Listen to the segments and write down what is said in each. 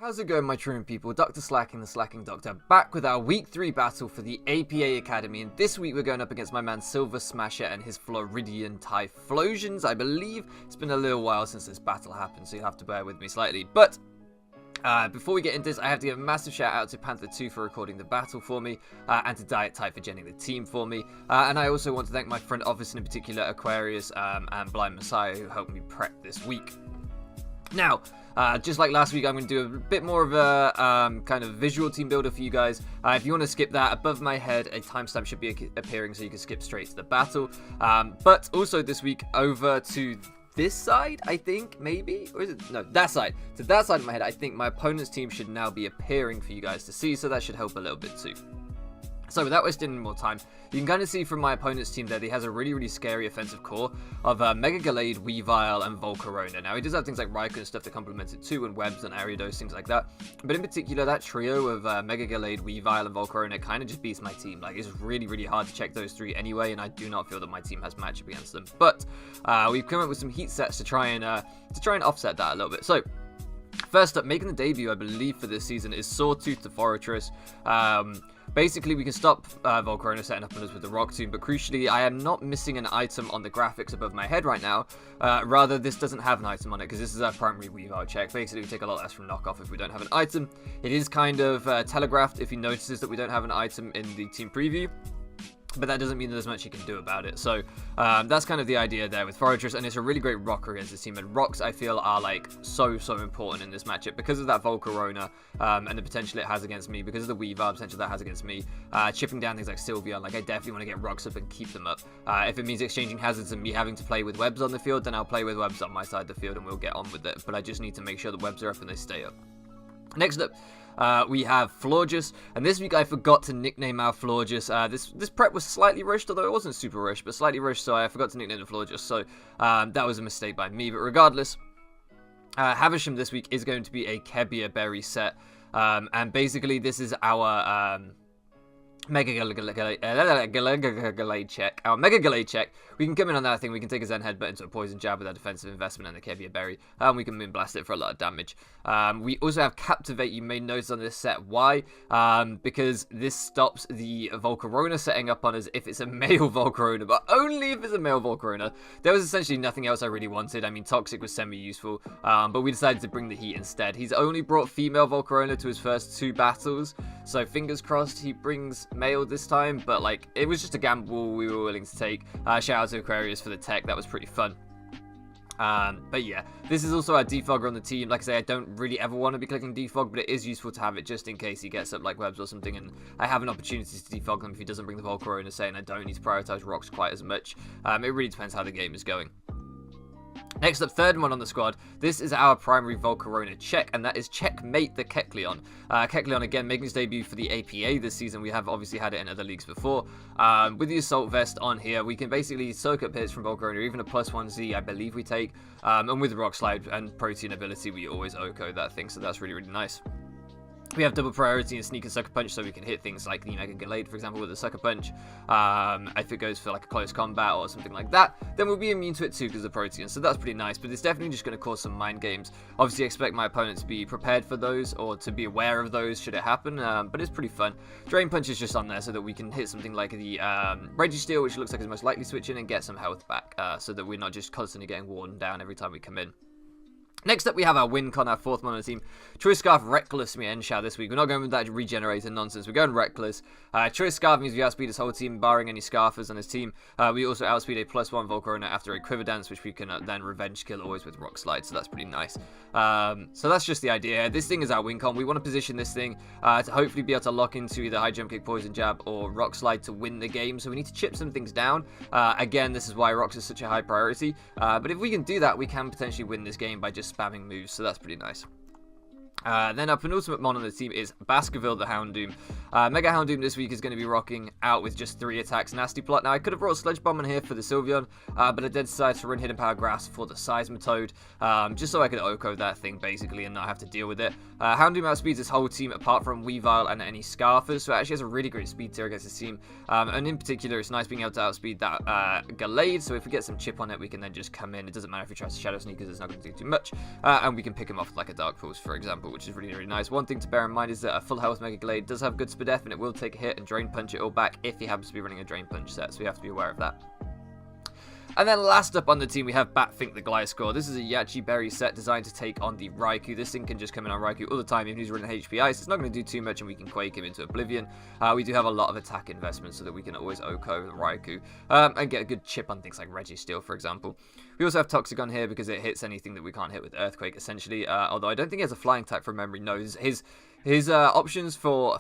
How's it going, my true people? Dr.Slaking, the Slaking Doctor, back with our Week 3 battle for the APA Academy, and this week we're going up against my man Silver Smasher and his Floridian Typhlosions. I believe it's been a little while since this battle happened, so you'll have to bear with me slightly. But before we get into this, I have to give a massive shout out to Panther2 for recording the battle for me, and to DyeItTight for genning the team for me. And I also want to thank my front office, in particular Aquarius and Blind Messiah, who helped me prep this week. Now, just like last week, I'm going to do a bit more of a kind of visual team builder for you guys. If you want to skip that, above my head, a timestamp should be appearing so you can skip straight to the battle. But also this week, over to this side, I think, maybe? Or is it? No, that side. To that side of my head, I think my opponent's team should now be appearing for you guys to see, so that should help a little bit too. So without wasting any more time, you can kind of see from my opponent's team there that he has a really scary offensive core of Mega Gallade, Weavile, and Volcarona. Now, he does have things like Raikou and stuff that complement it too, and Webs and Ariados, things like that. But in particular, that trio of Mega Gallade, Weavile, and Volcarona kind of just beats my team. Like, it's really hard to check those three anyway, and I do not feel that my team has matchup against them. But we've come up with some heat sets to try and offset that a little bit. So, first up, making the debut, I believe, for this season is Sawtooth the Fortress. Basically, we can stop Volcarona setting up on us with the Rock Tomb, but crucially, I am not missing an item on the graphics above my head right now. Rather, this doesn't have an item on it, because this is our primary Weavile check. Basically, we take a lot less from knockoff if we don't have an item. It is kind of telegraphed if he notices that we don't have an item in the team preview, but that doesn't mean there's much you can do about it. So that's kind of the idea there with Fortress, and it's a really great rocker against this team. And rocks, I feel, are like so important in this matchup because of that Volcarona and the potential it has against me, because of the Weavile potential that has against me. Chipping down things like Sylveon, like I definitely want to get rocks up and keep them up. If it means exchanging hazards and me having to play with webs on the field, then I'll play with webs on my side of the field and we'll get on with it. But I just need to make sure the webs are up and they stay up. Next up, we have Florges, and this week I forgot to nickname our Florges. This prep was slightly rushed, although it wasn't super rushed, but slightly rushed, so I forgot to nickname the Florges, so that was a mistake by me. But regardless, Havisham this week is going to be a Kebia Berry set, and basically this is our Mega Gallade check. Our Mega Gallade check. We can come in on that thing. We can take a Zen Headbutt into a Poison Jab with our defensive investment and the Kebia Berry. And we can Moonblast it for a lot of damage. We also have Captivate. You may notice on this set. Why? Because this stops the Volcarona setting up on us if it's a male Volcarona. But only if it's a male Volcarona. There was essentially nothing else I really wanted. I mean, Toxic was semi-useful. But we decided to bring the heat instead. He's only brought female Volcarona to his first 2 battles. So fingers crossed he brings male this time, but like it was just a gamble we were willing to take. Shout out to Aquarius for the tech, that was pretty fun. But yeah, this is also our defogger on the team. Like I say, I don't really ever want to be clicking defog, but it is useful to have it just in case he gets up like webs or something, and I have an opportunity to defog them if he doesn't bring the Volcarona, saying I don't need to prioritize rocks quite as much. It really depends how the game is going. Next up, third one on the squad, this is our primary Volcarona check, and that is Checkmate the Kecleon. Kecleon, again, making his debut for the APA this season. We have obviously had it in other leagues before. With the Assault Vest on here, we can basically soak up hits from Volcarona, even a +1Z, I believe we take. And with the Rock Slide and Protein ability, we always OHKO that thing, so that's really nice. We have double priority and Sneak and Sucker Punch, so we can hit things like the Mega Gallade, for example, with a Sucker Punch. If it goes for like a close combat or something like that, then we'll be immune to it too because of Protean, so that's pretty nice, but it's definitely just going to cause some mind games. Obviously, expect my opponent to be prepared for those, or to be aware of those should it happen, but it's pretty fun. Drain Punch is just on there so that we can hit something like the Registeel, which looks like it's most likely switching, and get some health back, so that we're not just constantly getting worn down every time we come in. Next up, we have our Wincon, our 4th one on the team. Choice Scarf, Reckless me Enshao this week. We're not going with that regenerator nonsense. We're going Reckless. Choice Scarf means we outspeed his whole team, barring any Scarfers on his team. We also outspeed a +1 Volcarona after a Quiver Dance, which we can then revenge kill always with Rock Slide, so that's pretty nice. So that's just the idea. This thing is our Wincon. We want to position this thing to hopefully be able to lock into either High Jump Kick, Poison Jab, or Rock Slide to win the game, so we need to chip some things down. Again, this is why Rocks is such a high priority, but if we can do that, we can potentially win this game by just spamming moves, so that's pretty nice. Then our penultimate mon on the team is Baskerville the Houndoom. Mega Houndoom this week is going to be rocking out with just 3 attacks. Nasty Plot. Now, I could have brought Sludge Bomb in here for the Sylveon, but I did decide to run Hidden Power Grass for the Seismitoad, just so I could OHKO that thing, basically, and not have to deal with it. Houndoom outspeeds his whole team, apart from Weavile and any Scarfers, so it actually has a really great speed tier against his team. And in particular, it's nice being able to outspeed that Gallade, so if we get some chip on it, we can then just come in. It doesn't matter if he tries to Shadow Sneak, because it's not going to do too much, and we can pick him off like a Dark Pulse, for example, which is really, really nice. One thing to bear in mind is that a full health Mega Glade does have good Spadef, and it will take a hit and Drain Punch it all back if he happens to be running a Drain Punch set, so we have to be aware of that. And then last up on the team, we have Batfink the Gliscor. This is a Yachi Berry set designed to take on the Raikou. This thing can just come in on Raikou all the time, even if he's running HP Ice. It's not going to do too much, and we can Quake him into Oblivion. We do have a lot of attack investments so that we can always OHKO the Raikou and get a good chip on things like Registeel, for example. We also have Toxicon here because it hits anything that we can't hit with Earthquake, essentially. Although I don't think he has a Flying type from memory. No, his options for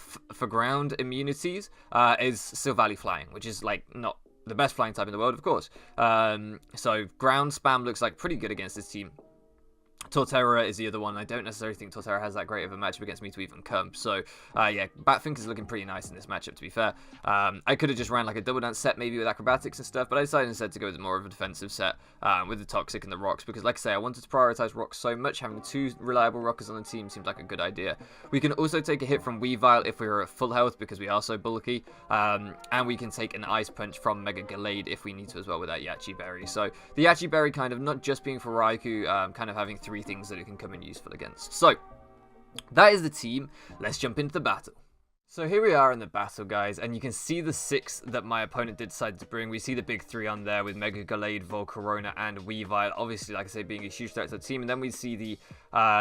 ground immunities is Steel Valley Flying, which is like not the best flying type in the world, of course. So ground spam looks like pretty good against this team. Torterra is the other one. I don't necessarily think Torterra has that great of a matchup against me to even come. So, yeah, Batfink is looking pretty nice in this matchup, to be fair. I could have just ran like a double dance set maybe with acrobatics and stuff, but I decided instead to go with more of a defensive set with the Toxic and the Rocks, because like I say, I wanted to prioritize Rocks so much. Having 2 reliable Rockers on the team seemed like a good idea. We can also take a hit from Weavile if we're at full health because we are so bulky, and we can take an Ice Punch from Mega Gallade if we need to as well with that Yachi Berry. So the Yachi Berry kind of not just being for Raikou, kind of having 3 things that it can come in useful against. So that is the team. Let's jump into the battle. So here we are in the battle, guys, and you can see the 6 that my opponent did decide to bring. We see the big 3 on there with Mega Gallade, Volcarona, and Weavile. Obviously, like I say, being a huge threat to the team. And then we see the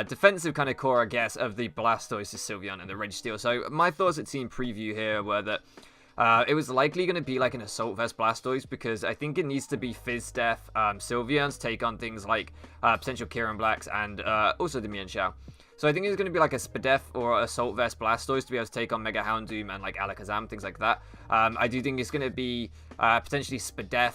defensive kind of core, I guess, of the Blastoise, the Sylveon, and the Registeel. So my thoughts at team preview here were that it was likely going to be like an Assault Vest Blastoise, because I think it needs to be Fizz Def Sylveon's take on things like potential Kieran Blacks and also the Mienshao. So I think it's going to be like a Spadef or Assault Vest Blastoise to be able to take on Mega Houndoom and like Alakazam, things like that. I do think it's going to be potentially Spadef,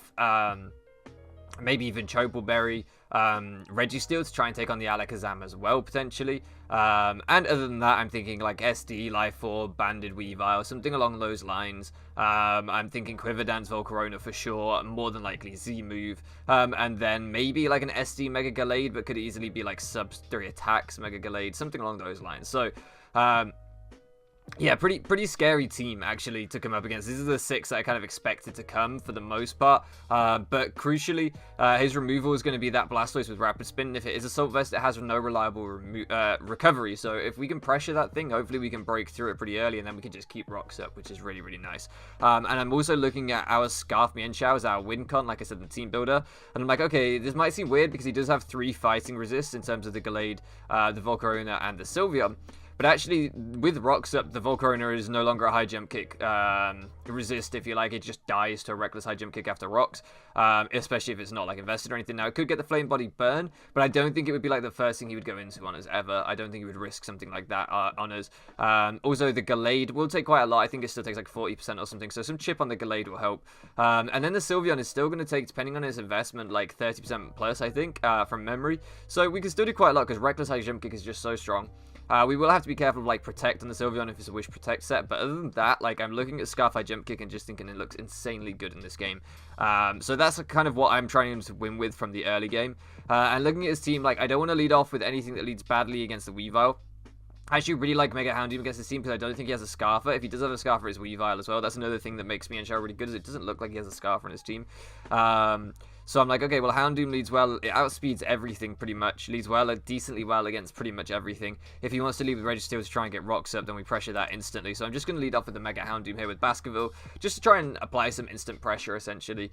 maybe even Chople Registeel to try and take on the Alakazam as well, potentially. And other than that, I'm thinking like SD, Life Orb, Banded Weavile, something along those lines. I'm thinking Quiver Dance Volcarona for sure, more than likely Z-Move. And then maybe like an SD Mega Gallade, but could easily be like sub 3 attacks Mega Gallade, something along those lines. So, yeah, pretty scary team, actually, to come up against. These are the 6 that I kind of expected to come for the most part. But crucially, his removal is going to be that Blastoise with Rapid Spin. If it is Assault Vest, it has no reliable recovery. So if we can pressure that thing, hopefully we can break through it pretty early, and then we can just keep Rocks up, which is really, really nice. And I'm also looking at our Scarf Mienshao as our win con, like I said, the team builder. And I'm like, okay, this might seem weird because he does have 3 fighting resists in terms of the Gallade, the Volcarona, and the Sylveon. But actually, with Rocks up, the Volcarona is no longer a high jump kick resist, if you like. It just dies to a reckless high jump kick after Rocks, especially if it's not like invested or anything. Now, it could get the Flame Body burn, but I don't think it would be like the first thing he would go into on us ever. I don't think he would risk something like that on us. Also, the Gallade will take quite a lot. I think it still takes like 40% or something, so some chip on the Gallade will help. And then the Sylveon is still going to take, depending on his investment, like 30% plus, I think, from memory. So we can still do quite a lot because reckless high jump kick is just so strong. We will have to be careful of like Protect on the Sylveon if it's a Wish Protect set, but other than that, like I'm looking at Scarf High Jump Kick and just thinking it looks insanely good in this game. So that's kind of what I'm trying to win with from the early game. And looking at his team, like I don't want to lead off with anything that leads badly against the Weavile. I actually really like Mega Houndoom against his team because I don't think he has a Scarfer. If he does have a Scarfer, it's Weavile as well. That's another thing that makes Mienshao really good, is it doesn't look like he has a Scarfer in his team. So I'm like, okay, well, Houndoom leads well. It outspeeds everything pretty much. Leads well, decently well against pretty much everything. If he wants to lead with Registeel to try and get Rocks up, then we pressure that instantly. So I'm just going to lead off with the Mega Houndoom here with Baskerville, just to try and apply some instant pressure, essentially.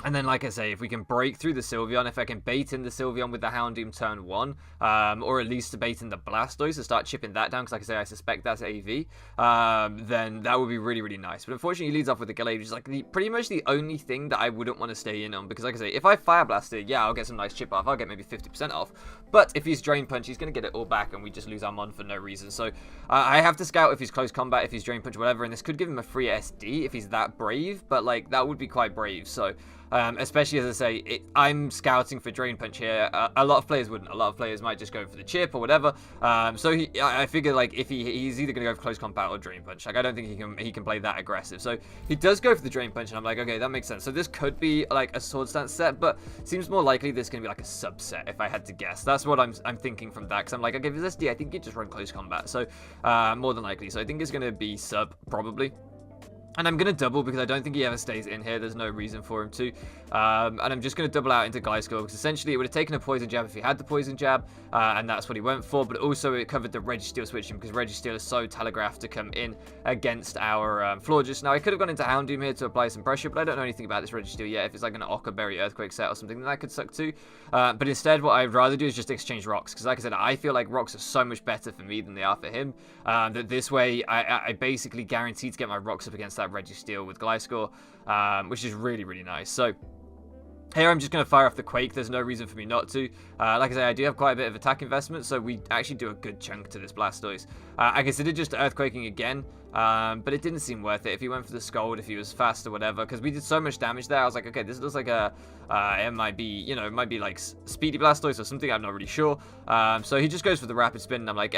And then, like I say, if we can break through the Sylveon, if I can bait in the Sylveon with the Houndoom turn 1, or at least to bait in the Blastoise and start chipping that down, because like I say, I suspect that's AV, then that would be really, really nice. But unfortunately, he leads off with the Gallade, which is like pretty much the only thing that I wouldn't want to stay in on, because like I say, if I Fire Blast it, yeah, I'll get some nice chip off, I'll get maybe 50% off, but if he's Drain Punch, he's going to get it all back, and we just lose our Mon for no reason. So I have to scout if he's Close Combat, if he's Drain Punch, whatever, and this could give him a free SD if he's that brave, but like, that would be quite brave, so... especially as I say, I'm scouting for Drain Punch here. A lot of players wouldn't. A lot of players might just go for the chip or whatever. So I figure like if he's either going to go for Close Combat or Drain Punch. Like I don't think he can play that aggressive. So he does go for the Drain Punch, and I'm like, okay, that makes sense. So this could be like a Sword Stance set, but seems more likely this is going to be like a subset if I had to guess. That's what I'm thinking from that, because I'm like, okay, if it's SD, I think you just run Close Combat. So more than likely. So I think it's going to be sub probably. And I'm going to double because I don't think he ever stays in here. There's no reason for him to. And I'm just going to double out into Gliscor because essentially it would have taken a Poison Jab if he had the Poison Jab. And that's what he went for. But also it covered the Registeel switching because Registeel is so telegraphed to come in against our Florges. Now I could have gone into Houndoom here to apply some pressure, but I don't know anything about this Registeel yet. If it's like an Occa Berry Earthquake set or something, then that could suck too. But instead what I'd rather do is just exchange rocks. Because like I said, I feel like rocks are so much better for me than they are for him. That this way I basically guarantee to get my rocks up against that Registeel with Gliscor, which is really, really nice. So here I'm just going to fire off the Quake. There's no reason for me not to. Like I say, I do have quite a bit of attack investment, so we actually do a good chunk to this Blastoise. I considered just Earthquaking again, but it didn't seem worth it. If he went for the Scald, if he was fast or whatever, because we did so much damage there, I was like, okay, this looks like a, it might be, you know, it might be like Speedy Blastoise or something, I'm not really sure. So he just goes for the Rapid Spin, and I'm like,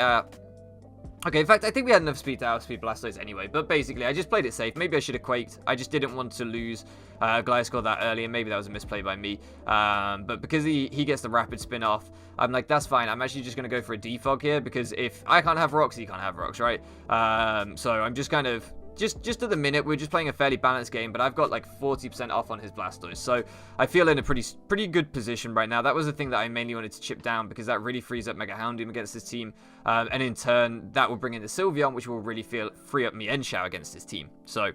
okay, in fact, I think we had enough speed to outspeed Blastoise anyway, but basically, I just played it safe. Maybe I should have Quaked. I just didn't want to lose Gliscor that early, and maybe that was a misplay by me. But because he gets the Rapid Spin off, I'm like, that's fine. I'm actually just going to go for a Defog here, because if I can't have rocks, he can't have rocks, right? So I'm just kind of... Just at the minute, we're just playing a fairly balanced game, but I've got like 40% off on his Blastoise, so I feel in a pretty good position right now. That was the thing that I mainly wanted to chip down, because that really frees up Mega Houndoom against his team, and in turn, that will bring in the Sylveon, which will really free up Mienshao against his team. So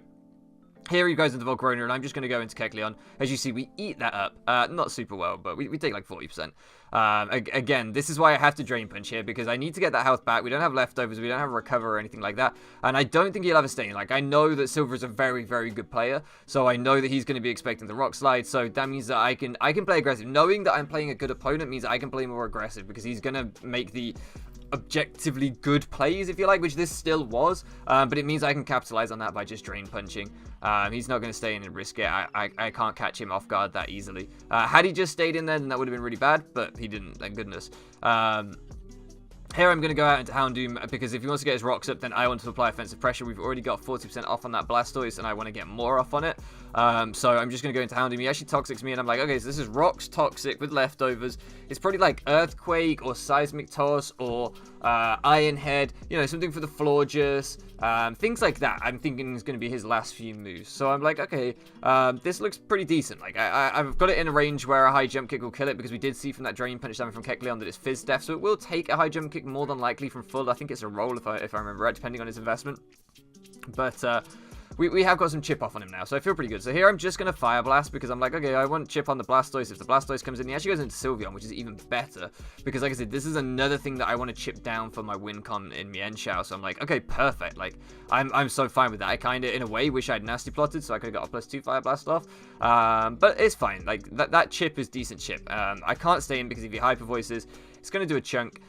here he goes into Volcarona, and I'm just going to go into Kecleon. As you see, we eat that up. Not super well, but we take like 40%. Again, this is why I have to Drain Punch here, because I need to get that health back. We don't have leftovers, we don't have a Recover or anything like that, and I don't think he'll have a Stain. Like, I know that Silver is a very, very good player, so I know that he's going to be expecting the Rock Slide, so that means that I can play aggressive. Knowing that I'm playing a good opponent means that I can play more aggressive, because he's going to make the objectively good plays, if you like, which this still was, but it means I can capitalize on that by just Drain Punching. He's not going to stay in and risk it. I can't catch him off guard that easily. Had he just stayed in there, then that would have been really bad, but he didn't, thank goodness. Here I'm going to go out into Houndoom, because if he wants to get his rocks up, then I want to apply offensive pressure. We've already got 40% off on that Blastoise, and I want to get more off on it. So I'm just going to go into Houndoom. He actually Toxics me, and I'm like, okay, so this is Rocks Toxic with leftovers. It's probably like Earthquake or Seismic Toss or Iron Head, you know, something for the Florges, things like that. I'm thinking is going to be his last few moves. So I'm like, okay, this looks pretty decent. Like, I've got it in a range where a high jump kick will kill it, because we did see from that Drain Punch damage from Kecleon that it's Fizz Def, so it will take a high jump kick more than likely from full. I think it's a roll if I remember right, depending on his investment. But we have got some chip off on him now, so I feel pretty good. So here I'm just going to Fire Blast, because I'm like, okay, I want chip on the Blastoise. If the Blastoise comes in, he actually goes into Sylveon, which is even better, because like I said, this is another thing that I want to chip down for my win con in Mienshao. So I'm like, okay, perfect. Like, I'm so fine with that. I kind of, in a way, wish I'd Nasty Plotted, so I could have got a +2 Fire Blast off. But it's fine. Like, that chip is decent chip. I can't stay in, because if he Hyper Voices, it's going to do a chunk.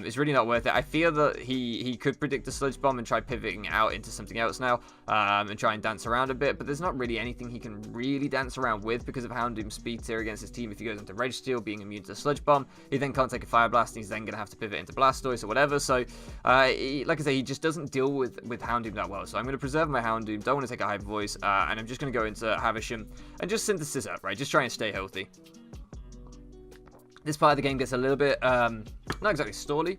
It's really not worth it. I fear that he could predict a Sludge Bomb and try pivoting out into something else now, and try and dance around a bit, but there's not really anything he can really dance around with because of Houndoom's speed tier against his team. If he goes into Registeel, being immune to Sludge Bomb, he then can't take a Fire Blast, and he's then going to have to pivot into Blastoise or whatever. So, like I say, he just doesn't deal with Houndoom that well. So I'm going to preserve my Houndoom, don't want to take a Hyper Voice, and I'm just going to go into Havisham and just Synthesis up, right? Just try and stay healthy. This part of the game gets a little bit, not exactly stally,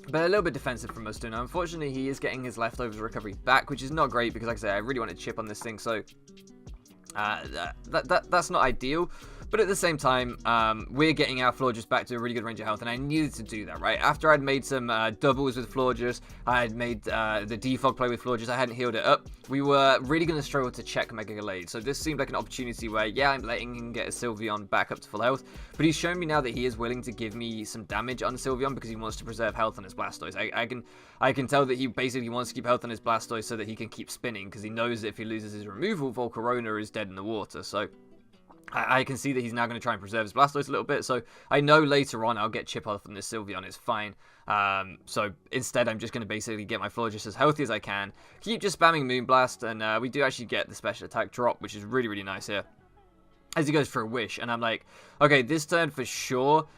but a little bit defensive from us too. Now, unfortunately, he is getting his leftovers recovery back, which is not great, because like I say, I really want to chip on this thing, so that's not ideal. But at the same time, we're getting our Florges back to a really good range of health, and I needed to do that, right? After I'd made some doubles with Florges, I had made the defog play with Florges, I hadn't healed it up, we were really going to struggle to check Mega Gallade. So this seemed like an opportunity where, yeah, I'm letting him get a Sylveon back up to full health, but he's shown me now that he is willing to give me some damage on Sylveon, because he wants to preserve health on his Blastoise. I can tell that he basically wants to keep health on his Blastoise so that he can keep spinning, because he knows that if he loses his removal, Volcarona is dead in the water. So I can see that he's now going to try and preserve his Blastoise a little bit, so I know later on I'll get chip off on this Sylveon, it's fine. So instead I'm just going to basically get my Florges as healthy as I can, keep just spamming Moonblast, and we do actually get the special attack drop, which is really, really nice here, as he goes for a Wish, and I'm like, okay, this turn for sure,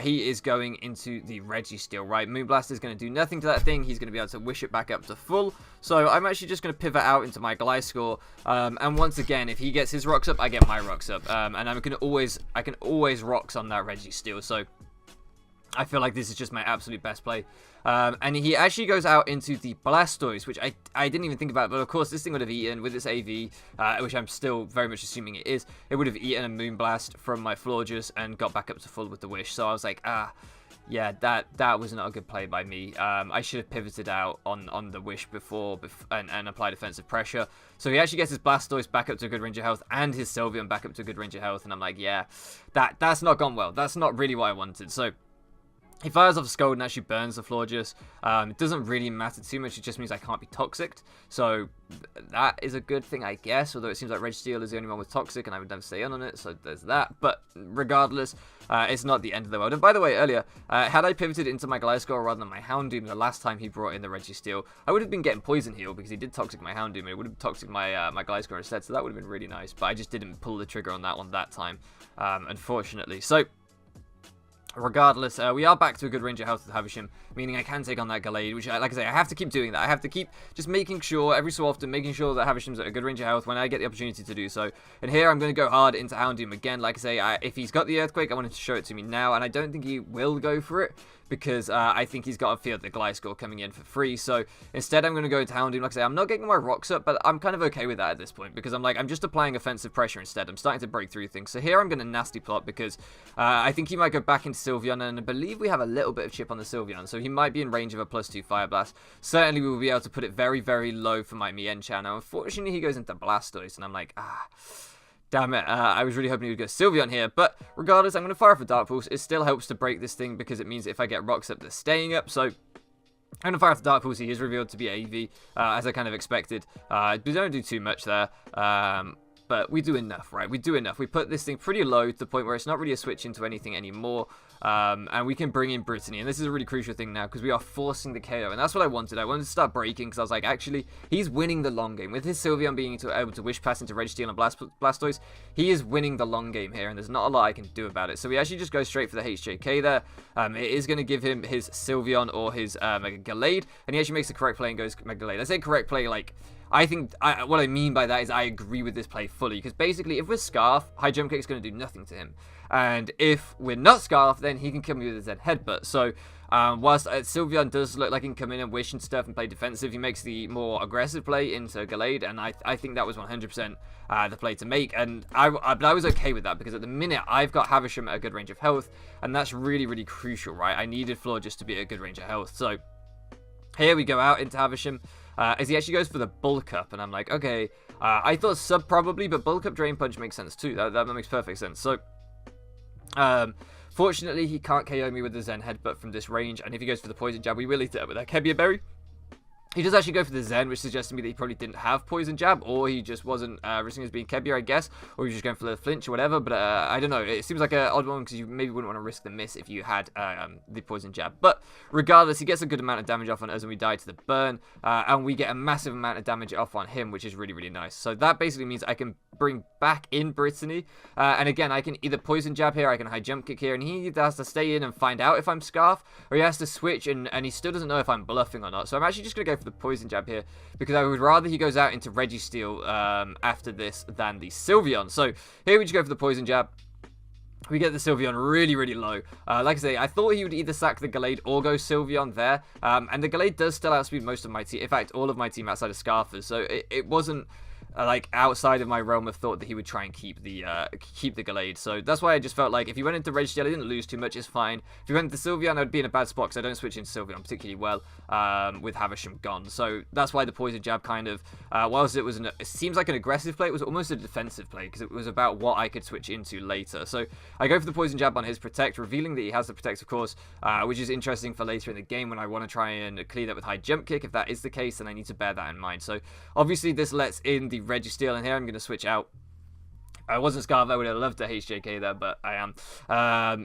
he is going into the Registeel, right? Moonblast is going to do nothing to that thing, he's going to be able to Wish it back up to full, so I'm actually just going to pivot out into my Gliscor, and once again, if he gets his rocks up, I get my rocks up, and I can always rocks on that Registeel, so I feel like this is just my absolute best play. And he actually goes out into the Blastoise, which I didn't even think about. But of course, this thing would have eaten with its AV, which I'm still very much assuming it is. It would have eaten a Moonblast from my Florges and got back up to full with the Wish. So I was like, yeah, that was not a good play by me. I should have pivoted out on the Wish before and applied defensive pressure. So he actually gets his Blastoise back up to a good range of health and his Sylveon back up to a good range of health. And I'm like, yeah, that's not gone well. That's not really what I wanted. So he fires off a Scald and actually burns the Florges. It doesn't really matter too much. It just means I can't be Toxic. So that is a good thing, I guess. Although it seems like Registeel is the only one with Toxic, and I would never stay in on it. So there's that. But regardless, it's not the end of the world. And by the way, earlier, had I pivoted into my Gliscor rather than my Houndoom the last time he brought in the Registeel, I would have been getting Poison Heal because he did Toxic my Houndoom. And it would have Toxic my my Gliscor instead. So that would have been really nice. But I just didn't pull the trigger on that one that time, unfortunately. So regardless, we are back to a good range of health with Havisham, meaning I can take on that Gallade, which, like I say, I have to keep doing that. I have to keep just making sure, every so often, making sure that Havisham's at a good range of health when I get the opportunity to do so. And here, I'm going to go hard into Houndoom again. Like I say, if he's got the Earthquake, I want him to show it to me now, and I don't think he will go for it, because I think he's got a Field the Gliscor coming in for free. So instead, I'm going to go to Houndoom. Like I say, I'm not getting my rocks up, but I'm kind of okay with that at this point, because I'm just applying offensive pressure instead. I'm starting to break through things. So here, I'm going to Nasty Plot, because I think he might go back into Sylveon, and I believe we have a little bit of chip on the Sylveon, so he might be in range of a +2 Fire Blast. Certainly, we will be able to put it very, very low for my Mien channel. Unfortunately, he goes into Blastoise, and I'm like, damn it, I was really hoping he would go Sylveon here, but regardless, I'm going to fire off a Dark Pulse. It still helps to break this thing, because it means if I get rocks up, they're staying up, so I'm going to fire off the Dark Pulse. He is revealed to be AV, as I kind of expected. We don't do too much there, but we do enough, right? We do enough. We put this thing pretty low to the point where it's not really a switch into anything anymore. And we can bring in Brittany, and this is a really crucial thing now because we are forcing the KO, and that's what I wanted. I wanted to start breaking because I was like, actually, he's winning the long game with his Sylveon being able to Wish Pass into Registeel and Blastoise. He is winning the long game here, and there's not a lot I can do about it. So we actually just go straight for the HJK there. It is going to give him his Sylveon or his Mega Gallade, and he actually makes the correct play and goes Mega Gallade. I say correct play like, I think what I mean by that is I agree with this play fully, because basically if we're Scarf, High Jump Kick is going to do nothing to him, and if we're not Scarf, then he can kill me with his Zen Headbutt. So whilst Sylveon does look like he can come in and Wish and stuff and play defensive, he makes the more aggressive play into Gallade, and I think that was 100% the play to make, and but I was okay with that, because at the minute I've got Havisham at a good range of health, and that's really, really crucial, right? I needed Floor just to be at a good range of health. So here we go out into Havisham, as he actually goes for the Bulk Up, and I'm like, okay, I thought Sub probably, but Bulk Up Drain Punch makes sense too. That makes perfect sense. So fortunately, he can't KO me with the Zen Headbutt from this range, and if he goes for the Poison Jab, we will eat it up with that Kebia Berry. He does actually go for the Zen, which suggests to me that he probably didn't have Poison Jab, or he just wasn't risking his being Kebia, I guess, or he was just going for the flinch or whatever, but I don't know. It seems like an odd one, because you maybe wouldn't want to risk the miss if you had the Poison Jab. But regardless, he gets a good amount of damage off on us, and we die to the burn, and we get a massive amount of damage off on him, which is really, really nice. So that basically means I can bring back in Brittany, and again, I can either Poison Jab here, I can High Jump Kick here, and he either has to stay in and find out if I'm Scarf, or he has to switch, and he still doesn't know if I'm bluffing or not. So I'm actually just going to go for the Poison Jab here, because I would rather he goes out into Registeel after this than the Sylveon. So here we just go for the Poison Jab. We get the Sylveon really, really low. Like I say, I thought he would either sack the Gallade or go Sylveon there. And the Gallade does still outspeed most of my team. In fact, all of my team outside of Scarfers. So it wasn't like outside of my realm of thought that he would try and keep the Gallade. So that's why I just felt like if he went into Registeel, I didn't lose too much, it's fine. If he went into Sylveon, I'd be in a bad spot, because I don't switch into Sylveon particularly well with Havisham gone. So that's why the Poison Jab kind of, whilst it was it seems like an aggressive play, it was almost a defensive play, because it was about what I could switch into later. So I go for the Poison Jab on his Protect, revealing that he has the Protect, of course, which is interesting for later in the game when I want to try and clear that with High Jump Kick. If that is the case, then I need to bear that in mind. So obviously this lets in the Registeel, and here I'm going to switch out. I wasn't Scarf, I would have loved the HJK there, but I am.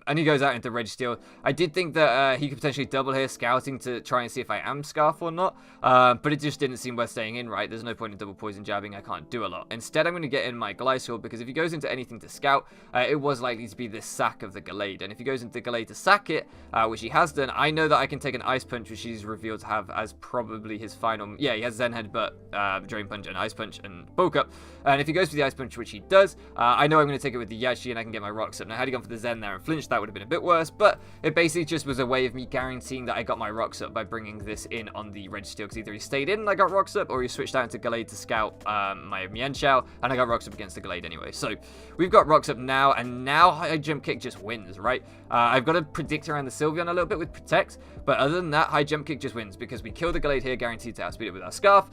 And he goes out into Registeel. I did think that he could potentially double here, scouting to try and see if I am Scarf or not, but it just didn't seem worth staying in, right? There's no point in double Poison Jabbing, I can't do a lot. Instead, I'm going to get in my Gliscor, because if he goes into anything to scout, it was likely to be this sack of the Gallade, and if he goes into the Gallade to sack it, which he has done, I know that I can take an Ice Punch, which he's revealed to have as probably his final, yeah, he has Zen Headbutt, Drain Punch, and Ice Punch, and Bulk Up, and if he goes for the Ice Punch, which he does, I know I'm going to take it with the Yachi and I can get my rocks up. Now, had he gone for the Zen there and flinched, that would have been a bit worse, but it basically just was a way of me guaranteeing that I got my rocks up by bringing this in on the Registeel, because either he stayed in and I got rocks up, or he switched out into Gallade to scout my Mienshao, and I got rocks up against the Gallade anyway. So we've got rocks up now, and now High Jump Kick just wins, right? I've got to predict around the Sylveon a little bit with Protect, but other than that, High Jump Kick just wins, because we kill the Gallade here, guaranteed to outspeed it with our Scarf.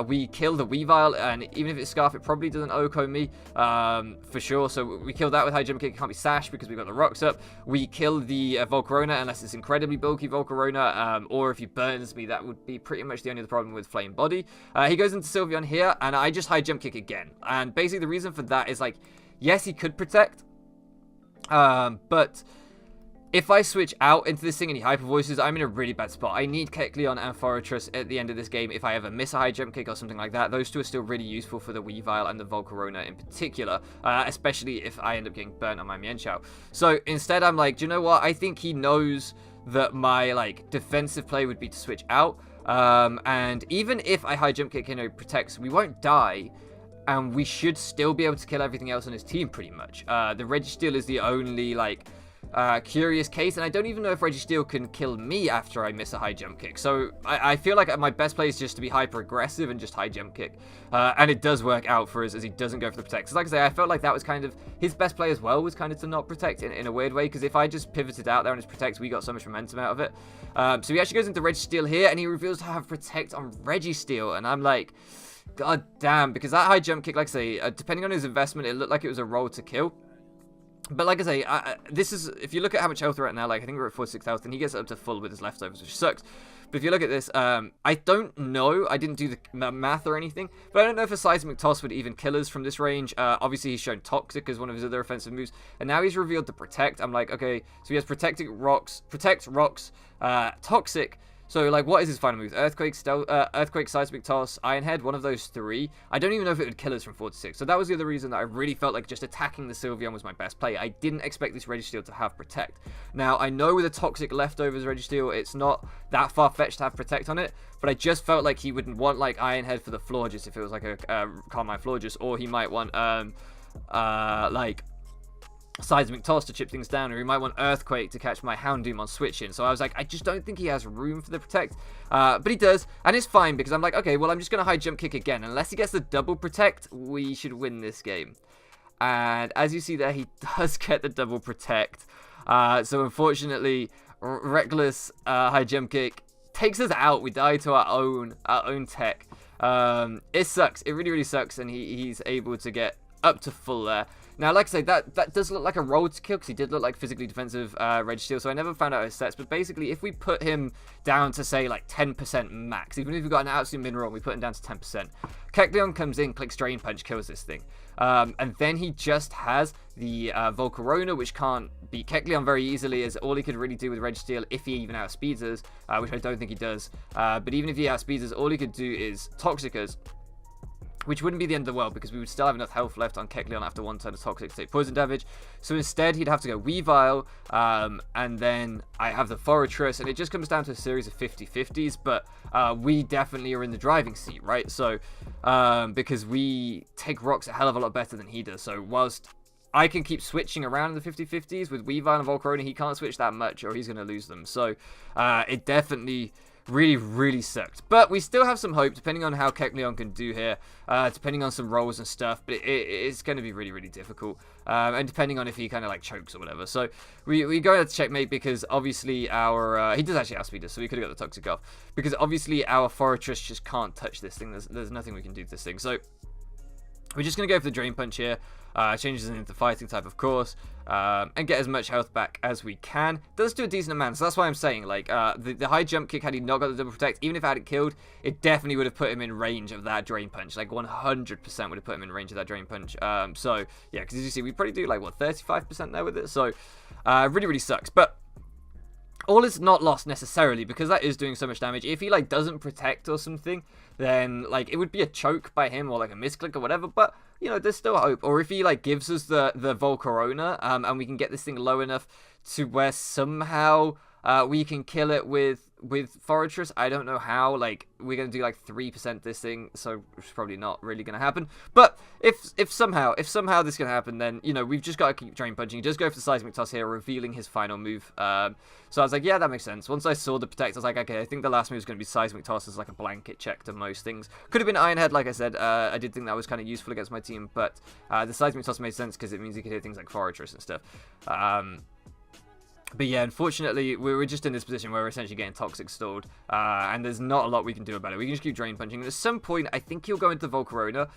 We kill the Weavile, and even if it's Scarf, it probably doesn't Oko me, for sure. So we kill that with High Jump Kick. It can't be Sash because we've got the rocks up. We kill the Volcarona, unless it's incredibly bulky Volcarona, or if he burns me, that would be pretty much the only other problem with Flame Body. He goes into Sylveon here, and I just High Jump Kick again. And basically the reason for that is, like, yes, he could Protect, but if I switch out into this thing and he Hyper Voices, I'm in a really bad spot. I need Kecleon and Forretress at the end of this game if I ever miss a High Jump Kick or something like that. Those two are still really useful for the Weavile and the Volcarona in particular, especially if I end up getting burnt on my Mienshao. So instead, I'm like, do you know what? I think he knows that my, like, defensive play would be to switch out. And even if I High Jump Kick, you know, Protects, we won't die. And we should still be able to kill everything else on his team, pretty much. The Registeel is the only, like, curious case, and I don't even know if Registeel can kill me after I miss a High Jump Kick. So I feel like my best play is just to be hyper aggressive and just High Jump Kick, and it does work out for us as he doesn't go for the Protect. So like I say, I felt like that was kind of his best play as well, was kind of to not Protect in a weird way, because if I just pivoted out there and just Protect, we got so much momentum out of it. So he actually goes into Registeel here, and he reveals to have Protect on Registeel, and I'm like, god damn, because that High Jump Kick, like I say, depending on his investment, it looked like it was a roll to kill. But like I say, this is, if you look at how much health we're at now, like I think we're at 46 health, and he gets up to full with his leftovers, which sucks. But if you look at this, I don't know, I didn't do the math or anything, but I don't know if a Seismic Toss would even kill us from this range. Obviously he's shown Toxic as one of his other offensive moves, and now he's revealed the Protect. I'm like, okay, so he has Protect, Rocks, Toxic. So, like, what is his final move? Earthquake, Earthquake, Seismic Toss, Iron Head, one of those three. I don't even know if it would kill us from 4 to 6. So that was the other reason that I really felt like just attacking the Sylveon was my best play. I didn't expect this Registeel to have Protect. Now, I know with a Toxic leftovers Registeel, it's not that far-fetched to have Protect on it, but I just felt like he wouldn't want, like, Iron Head for the Florges if it was, like, a Carmine Florges, or he might want, like, Seismic Toss to chip things down, or he might want Earthquake to catch my Houndoom on switching. So I was like, I just don't think he has room for the Protect, but he does, and it's fine, because I'm like, okay, well, I'm just going to High Jump Kick again. Unless he gets the double Protect, we should win this game. And as you see there, he does get the double Protect. So unfortunately, reckless High Jump Kick takes us out. We die to our own tech. It sucks. It really, really sucks, and he's able to get up to full there. Now, like I say, that does look like a roll to kill, because he did look like physically defensive Registeel, so I never found out his sets. But basically, if we put him down to, say, like 10% max, even if we've got an absolute mineral and we put him down to 10%, Kecleon comes in, clicks Drain Punch, kills this thing. And then he just has the Volcarona, which can't beat Kecleon very easily, as all he could really do with Registeel, if he even outspeeds us, which I don't think he does. But even if he outspeeds us, all he could do is Toxic us, which wouldn't be the end of the world, because we would still have enough health left on Kecleon after one turn of Toxic to take poison damage. So instead, he'd have to go Weavile, and then I have the Forretress, and it just comes down to a series of 50-50s, but we definitely are in the driving seat, right? So, because we take rocks a hell of a lot better than he does. So whilst I can keep switching around in the 50-50s with Weavile and Volcarona, he can't switch that much, or he's going to lose them. So it definitely really, really sucked. But we still have some hope, depending on how Kecleon can do here, depending on some rolls and stuff. But it's going to be really, really difficult. And depending on if he kind of like chokes or whatever. So we go to checkmate, because obviously our... he does actually outspeed us, so we could have got the Toxic off. Because obviously our Forretress just can't touch this thing. There's nothing we can do to this thing. So we're just going to go for the Drain Punch here. Changes it into Fighting type, of course, and get as much health back as we can. Does do a decent amount, so that's why I'm saying, like, the High Jump Kick, had he not got the double Protect, even if I had it killed, it definitely would have put him in range of that Drain Punch. Like, 100% would have put him in range of that Drain Punch. So, yeah, because as you see, we probably do, like, what, 35% there with it? So, really, really sucks. But all is not lost necessarily, because that is doing so much damage. If he, like, doesn't Protect or something, then, like, it would be a choke by him, or, like, a misclick or whatever, but, you know, there's still hope. Or if he, like, gives us the Volcarona, and we can get this thing low enough to where somehow we can kill it with with Fortress. I don't know how. Like, we're going to do like 3% this thing, so it's probably not really going to happen. But if somehow this can happen, then, you know, we've just got to keep Drain Punching. He does go for the Seismic Toss here, revealing his final move. So I was like, yeah, that makes sense. Once I saw the Protect, I was like, okay, I think the last move is going to be Seismic Toss as like a blanket check to most things. Could have been Iron Head, like I said. I did think that was kind of useful against my team, but the Seismic Toss made sense because it means he could hit things like Fortress and stuff. But yeah, unfortunately, we're just in this position where we're essentially getting Toxic stalled, and there's not a lot we can do about it. We can just keep Drain Punching. At some point, I think he'll go into Volcarona,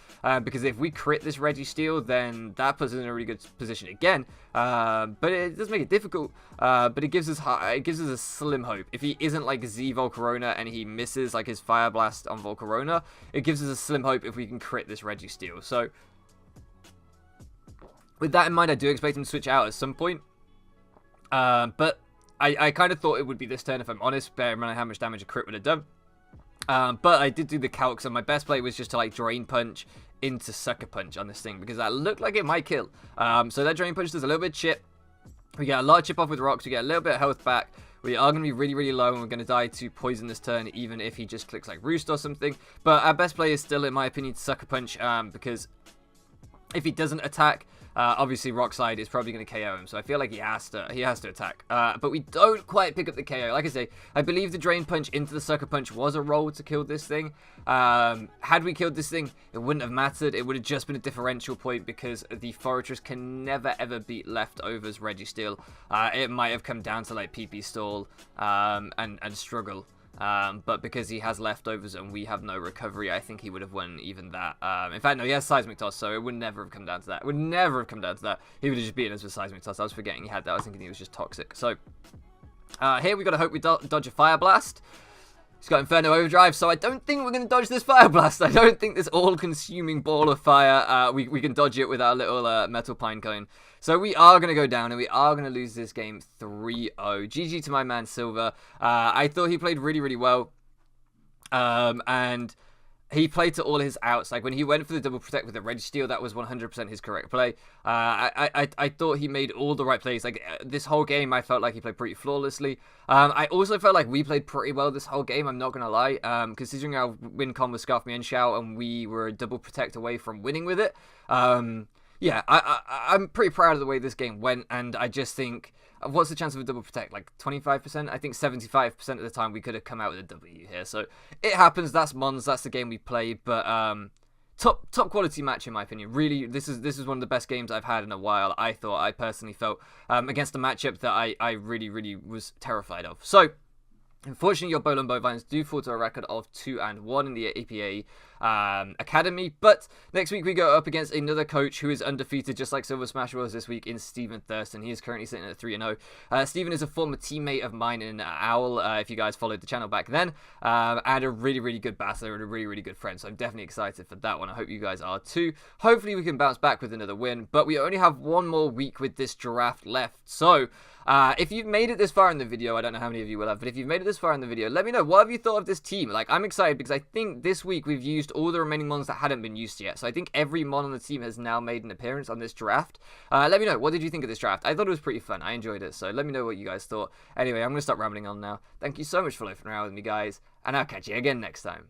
because if we crit this Registeel, then that puts us in a really good position again. But it does make it difficult, but it gives us a slim hope. If he isn't like Z Volcarona and he misses like his Fire Blast on Volcarona, it gives us a slim hope if we can crit this Registeel. So, with that in mind, I do expect him to switch out at some point. But I kind of thought it would be this turn, if I'm honest, bear in mind how much damage a crit would have done. But I did do the calc, so my best play was just to like Drain Punch into Sucker Punch on this thing, because that looked like it might kill. So that Drain Punch does a little bit of chip. We get a lot of chip off with rocks, we get a little bit of health back. We are going to be really, really low, and we're going to die to poison this turn, even if he just clicks like Roost or something. But our best play is still, in my opinion, Sucker Punch, because if he doesn't attack, obviously Rock Slide is probably going to KO him, so I feel like he has to attack. But we don't quite pick up the KO. Like I say, I believe the Drain Punch into the Sucker Punch was a roll to kill this thing. Had we killed this thing, it wouldn't have mattered. It would have just been a differential point, because the Fortress can never ever beat Leftovers Registeel. It might have come down to like PP stall and struggle. But because he has Leftovers and we have no recovery, I think he would have won even that. In fact, no, he has Seismic Toss, so it would never have come down to that. It would never have come down to that. He would have just beaten us with Seismic Toss. I was forgetting he had that. I was thinking he was just Toxic. So, here we got to hope we dodge a Fire Blast. He's got Inferno Overdrive, so I don't think we're going to dodge this Fire Blast. I don't think this all-consuming ball of fire, we can dodge it with our little Metal Pine Cone. So we are going to go down, and we are going to lose this game 3-0. GG to my man Silver. I thought he played really, really well. And he played to all his outs. Like, when he went for the double protect with the Registeel, that was 100% his correct play. I thought he made all the right plays. Like, this whole game, I felt like he played pretty flawlessly. I also felt like we played pretty well this whole game, I'm not going to lie. Considering our win con was Scarf Me and Shout, and we were a double protect away from winning with it. Yeah, I'm pretty proud of the way this game went, and I just think, what's the chance of a double protect? Like 25%? I think 75% of the time we could have come out with a W here. So it happens. That's Mons. That's the game we played. But top quality match in my opinion. Really, this is one of the best games I've had in a while. I personally felt against a matchup that I really, really was terrified of. So, unfortunately, your Bowland Bovines do fall to a record of 2-1 in the APA Academy, but next week we go up against another coach who is undefeated, just like Silver Smash was this week, in Stephen Thurston. He is currently sitting at 3-0. Stephen is a former teammate of mine in Owl, if you guys followed the channel back then, and a really, really good battler and a really, really good friend, so I'm definitely excited for that one. I hope you guys are too. Hopefully we can bounce back with another win, but we only have one more week with this draft left, so if you've made it this far in the video, I don't know how many of you will have, but if you've made it this far in the video, let me know, what have you thought of this team? Like, I'm excited because I think this week we've used all the remaining mons that hadn't been used yet. So I think every mon on the team has now made an appearance on this draft. Let me know, what did you think of this draft? I thought it was pretty fun. I enjoyed it. So let me know what you guys thought. Anyway, I'm going to stop rambling on now. Thank you so much for listening around with me, guys, and I'll catch you again next time.